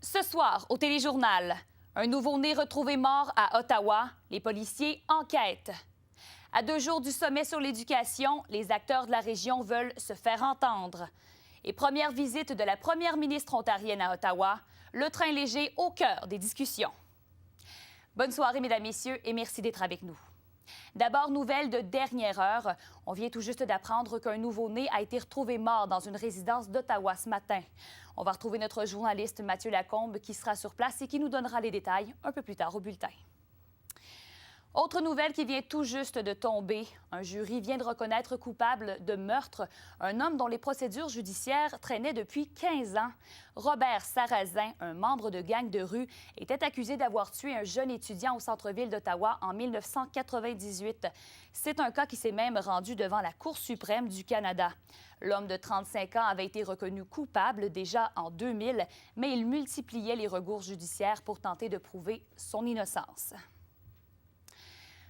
Ce soir, au téléjournal, un nouveau-né retrouvé mort à Ottawa. Les policiers enquêtent. À 2 jours du sommet sur l'éducation, les acteurs de la région veulent se faire entendre. Et première visite de la première ministre ontarienne à Ottawa, le train léger au cœur des discussions. Bonne soirée, mesdames, messieurs, et merci d'être avec nous. D'abord, nouvelle de dernière heure. On vient tout juste d'apprendre qu'un nouveau-né a été retrouvé mort dans une résidence d'Ottawa ce matin. On va retrouver notre journaliste Mathieu Lacombe qui sera sur place et qui nous donnera les détails un peu plus tard au bulletin. Autre nouvelle qui vient tout juste de tomber. Un jury vient de reconnaître coupable de meurtre un homme dont les procédures judiciaires traînaient depuis 15 ans. Robert Sarrazin, un membre de gang de rue, était accusé d'avoir tué un jeune étudiant au centre-ville d'Ottawa en 1998. C'est un cas qui s'est même rendu devant la Cour suprême du Canada. L'homme de 35 ans avait été reconnu coupable déjà en 2000, mais il multipliait les recours judiciaires pour tenter de prouver son innocence.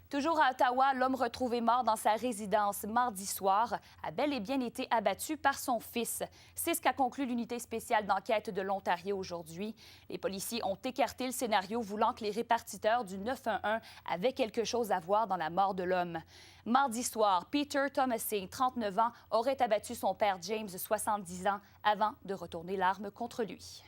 Toujours à Ottawa, l'homme retrouvé mort dans sa résidence mardi soir a bel et bien été abattu par son fils. C'est ce qu'a conclu l'unité spéciale d'enquête de l'Ontario aujourd'hui. Les policiers ont écarté le scénario voulant que les répartiteurs du 911 avaient quelque chose à voir dans la mort de l'homme. Mardi soir, Peter Thomasing, 39 ans, aurait abattu son père James, 70 ans, avant de retourner l'arme contre lui.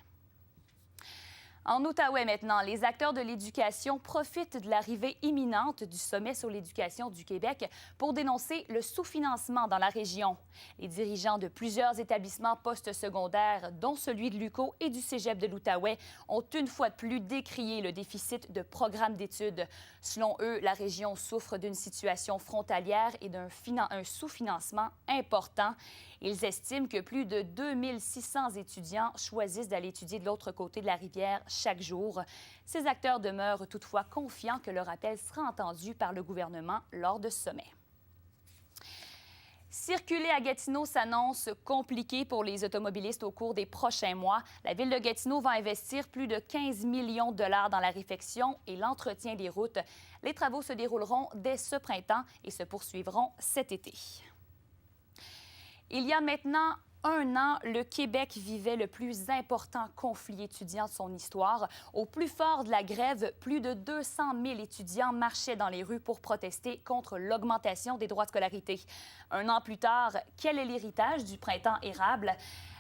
En Outaouais maintenant, les acteurs de l'éducation profitent de l'arrivée imminente du sommet sur l'éducation du Québec pour dénoncer le sous-financement dans la région. Les dirigeants de plusieurs établissements postsecondaires, dont celui de l'UQO et du Cégep de l'Outaouais, ont une fois de plus décrié le déficit de programmes d'études. Selon eux, la région souffre d'une situation frontalière et d'un sous-financement important. Ils estiment que plus de 2600 étudiants choisissent d'aller étudier de l'autre côté de la rivière chaque jour. Ces acteurs demeurent toutefois confiants que leur appel sera entendu par le gouvernement lors de ce sommet. Circuler à Gatineau s'annonce compliqué pour les automobilistes au cours des prochains mois. La Ville de Gatineau va investir plus de 15 millions de dollars dans la réfection et l'entretien des routes. Les travaux se dérouleront dès ce printemps et se poursuivront cet été. Il y a maintenant 1 an, le Québec vivait le plus important conflit étudiant de son histoire. Au plus fort de la grève, plus de 200 000 étudiants marchaient dans les rues pour protester contre l'augmentation des droits de scolarité. 1 an plus tard, quel est l'héritage du printemps érable?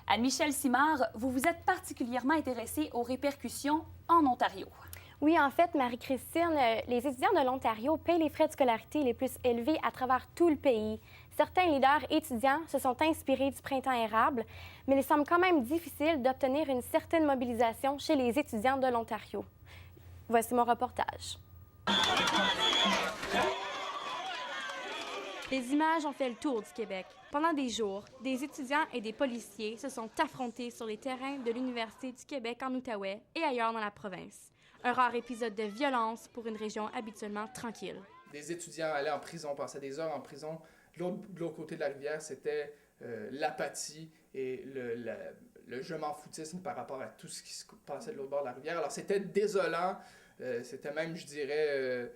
Anne-Michèle Simard, vous vous êtes particulièrement intéressée aux répercussions en Ontario. Oui, en fait, Marie-Christine, les étudiants de l'Ontario paient les frais de scolarité les plus élevés à travers tout le pays. Certains leaders étudiants se sont inspirés du printemps érable, mais il semble quand même difficile d'obtenir une certaine mobilisation chez les étudiants de l'Ontario. Voici mon reportage. Les images ont fait le tour du Québec. Pendant des jours, des étudiants et des policiers se sont affrontés sur les terrains de l'Université du Québec en Outaouais et ailleurs dans la province. Un rare épisode de violence pour une région habituellement tranquille. Des étudiants allaient en prison, passaient des heures en prison. De l'autre côté de la rivière, c'était l'apathie et le je m'en foutisme par rapport à tout ce qui se passait de l'autre bord de la rivière. Alors c'était désolant, c'était même, je dirais,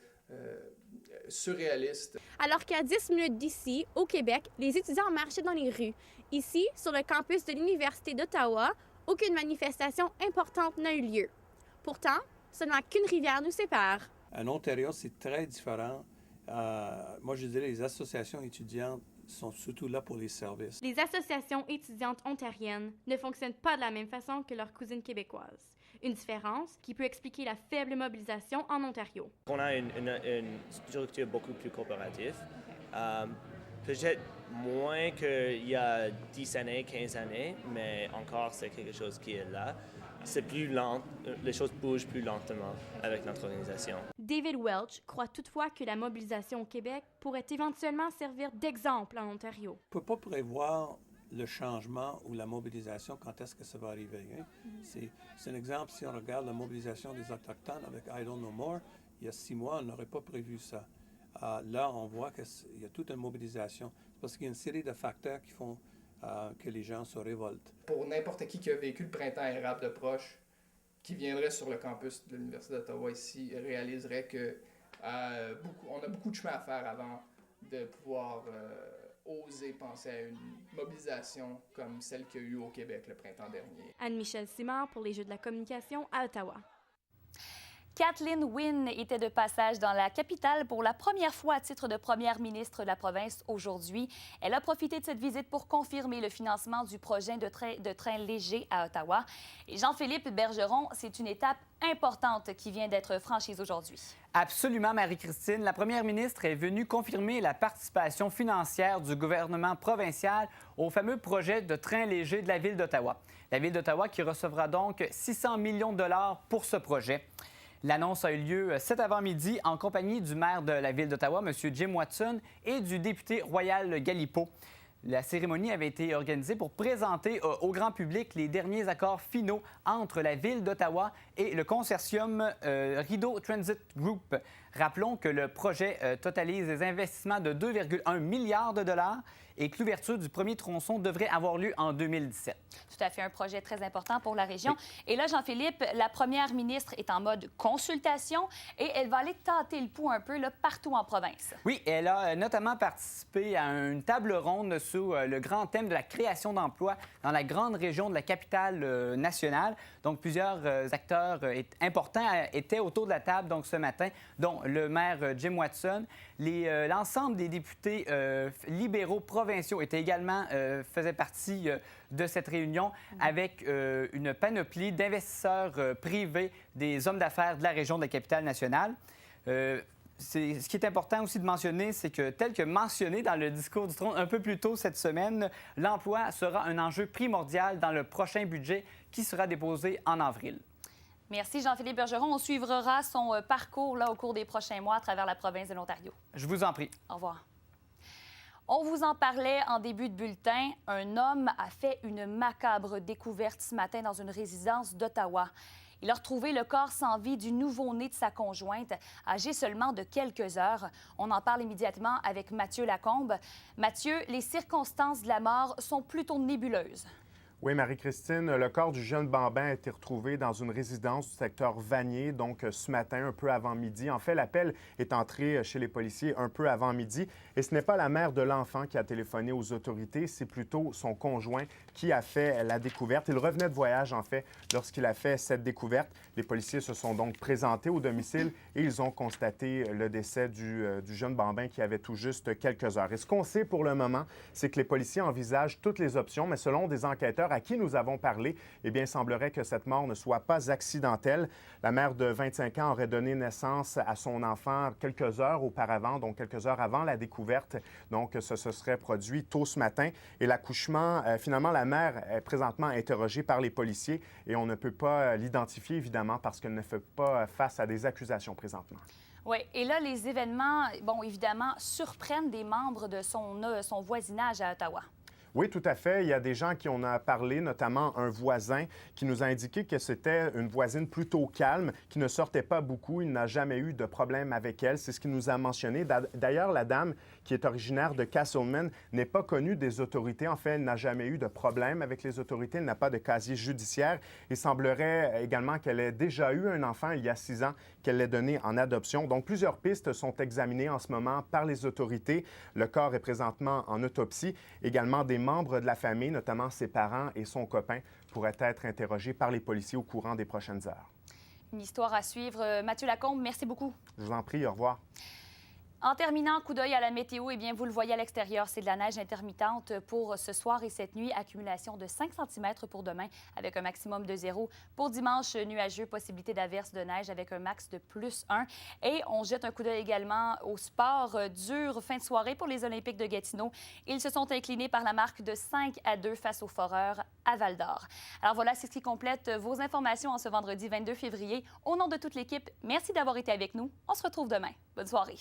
surréaliste. Alors qu'à 10 minutes d'ici, au Québec, les étudiants marchaient dans les rues. Ici, sur le campus de l'Université d'Ottawa, aucune manifestation importante n'a eu lieu. Pourtant, seulement qu'une rivière nous sépare. En Ontario, c'est très différent. Moi, je dirais les associations étudiantes sont surtout là pour les services. Les associations étudiantes ontariennes ne fonctionnent pas de la même façon que leurs cousines québécoises. Une différence qui peut expliquer la faible mobilisation en Ontario. On a une structure beaucoup plus coopérative. Peut-être moins qu'il y a 10 années, 15 années, mais encore c'est quelque chose qui est là. C'est plus lent, les choses bougent plus lentement avec notre organisation. David Welch croit toutefois que la mobilisation au Québec pourrait éventuellement servir d'exemple en Ontario. On ne peut pas prévoir le changement ou la mobilisation, quand est-ce que ça va arriver. Hein? C'est un exemple, si on regarde la mobilisation des Autochtones avec I Don't Know More, il y a 6 mois, on n'aurait pas prévu ça. Là, on voit qu'il y a toute une mobilisation. C'est parce qu'il y a une série de facteurs qui font que les gens se révoltent. Pour n'importe qui a vécu le printemps érable de proche, qui viendrait sur le campus de l'Université d'Ottawa ici, réaliserait que on a beaucoup de chemin à faire avant de pouvoir oser penser à une mobilisation comme celle qu'il y a eu au Québec le printemps dernier. Anne-Michèle Simard pour les Jeux de la communication à Ottawa. Kathleen Wynne était de passage dans la capitale pour la première fois à titre de première ministre de la province aujourd'hui. Elle a profité de cette visite pour confirmer le financement du projet de train léger à Ottawa. Et Jean-Philippe Bergeron, c'est une étape importante qui vient d'être franchie aujourd'hui. Absolument, Marie-Christine. La première ministre est venue confirmer la participation financière du gouvernement provincial au fameux projet de train léger de la Ville d'Ottawa. La Ville d'Ottawa qui recevra donc 600 millions de dollars pour ce projet. L'annonce a eu lieu cet avant-midi en compagnie du maire de la Ville d'Ottawa, M. Jim Watson, et du député Royal Galipeau. La cérémonie avait été organisée pour présenter au grand public les derniers accords finaux entre la Ville d'Ottawa et le consortium Rideau Transit Group. Rappelons que le projet totalise des investissements de 2,1 milliards de dollars et que l'ouverture du premier tronçon devrait avoir lieu en 2017. Tout à fait, un projet très important pour la région. Oui. Et là, Jean-Philippe, la première ministre est en mode consultation et elle va aller tâter le pouls un peu là, partout en province. Oui, elle a notamment participé à une table ronde sous le grand thème de la création d'emplois dans la grande région de la capitale nationale. Donc, plusieurs acteurs importants étaient autour de la table donc, ce matin, dont le maire Jim Watson. L'ensemble des députés libéraux provinciaux étaient également faisaient partie de cette réunion avec une panoplie d'investisseurs privés, des hommes d'affaires de la région de la capitale nationale. Ce qui est important aussi de mentionner, c'est que, tel que mentionné dans le discours du trône un peu plus tôt cette semaine, l'emploi sera un enjeu primordial dans le prochain budget qui sera déposé en avril. Merci Jean-Philippe Bergeron. On suivra son parcours là, au cours des prochains mois à travers la province de l'Ontario. Je vous en prie. Au revoir. On vous en parlait en début de bulletin. Un homme a fait une macabre découverte ce matin dans une résidence d'Ottawa. Il a retrouvé le corps sans vie du nouveau-né de sa conjointe, âgé seulement de quelques heures. On en parle immédiatement avec Mathieu Lacombe. Mathieu, les circonstances de la mort sont plutôt nébuleuses. Oui, Marie-Christine, le corps du jeune bambin a été retrouvé dans une résidence du secteur Vanier, donc ce matin, un peu avant midi. En fait, l'appel est entré chez les policiers un peu avant midi. Et ce n'est pas la mère de l'enfant qui a téléphoné aux autorités, c'est plutôt son conjoint qui a fait la découverte. Il revenait de voyage, en fait, lorsqu'il a fait cette découverte. Les policiers se sont donc présentés au domicile et ils ont constaté le décès du jeune bambin qui avait tout juste quelques heures. Et ce qu'on sait pour le moment, c'est que les policiers envisagent toutes les options, mais selon des enquêteurs à qui nous avons parlé, eh bien, il semblerait que cette mort ne soit pas accidentelle. La mère de 25 ans aurait donné naissance à son enfant quelques heures auparavant, donc quelques heures avant la découverte. Donc, ça se serait produit tôt ce matin. Et l'accouchement, finalement, la mère est présentement interrogée par les policiers et on ne peut pas l'identifier, évidemment, parce qu'elle ne fait pas face à des accusations présentement. Oui, et là, les événements, bon, évidemment, surprennent des membres de son voisinage à Ottawa. Oui, tout à fait. Il y a des gens qui en ont parlé, notamment un voisin qui nous a indiqué que c'était une voisine plutôt calme, qui ne sortait pas beaucoup. Il n'a jamais eu de problème avec elle. C'est ce qu'il nous a mentionné. D'ailleurs, la dame qui est originaire de Castleman n'est pas connue des autorités. En fait, elle n'a jamais eu de problème avec les autorités. Elle n'a pas de casier judiciaire. Il semblerait également qu'elle ait déjà eu un enfant il y a 6 ans qu'elle l'ait donné en adoption. Donc, plusieurs pistes sont examinées en ce moment par les autorités. Le corps est présentement en autopsie. Également, des membres de la famille, notamment ses parents et son copain, pourraient être interrogés par les policiers au courant des prochaines heures. Une histoire à suivre. Mathieu Lacombe, merci beaucoup. Je vous en prie, au revoir. En terminant, coup d'œil à la météo, eh bien, vous le voyez à l'extérieur, c'est de la neige intermittente pour ce soir et cette nuit. Accumulation de 5 cm pour demain avec un maximum de 0. Pour dimanche, nuageux, possibilité d'averse de neige avec un max de +1. Et on jette un coup d'œil également au sport. Dure fin de soirée pour les Olympiques de Gatineau. Ils se sont inclinés par la marque de 5-2 face aux Foreurs à Val-d'Or. Alors voilà, c'est ce qui complète vos informations en ce vendredi 22 février. Au nom de toute l'équipe, merci d'avoir été avec nous. On se retrouve demain. Bonne soirée.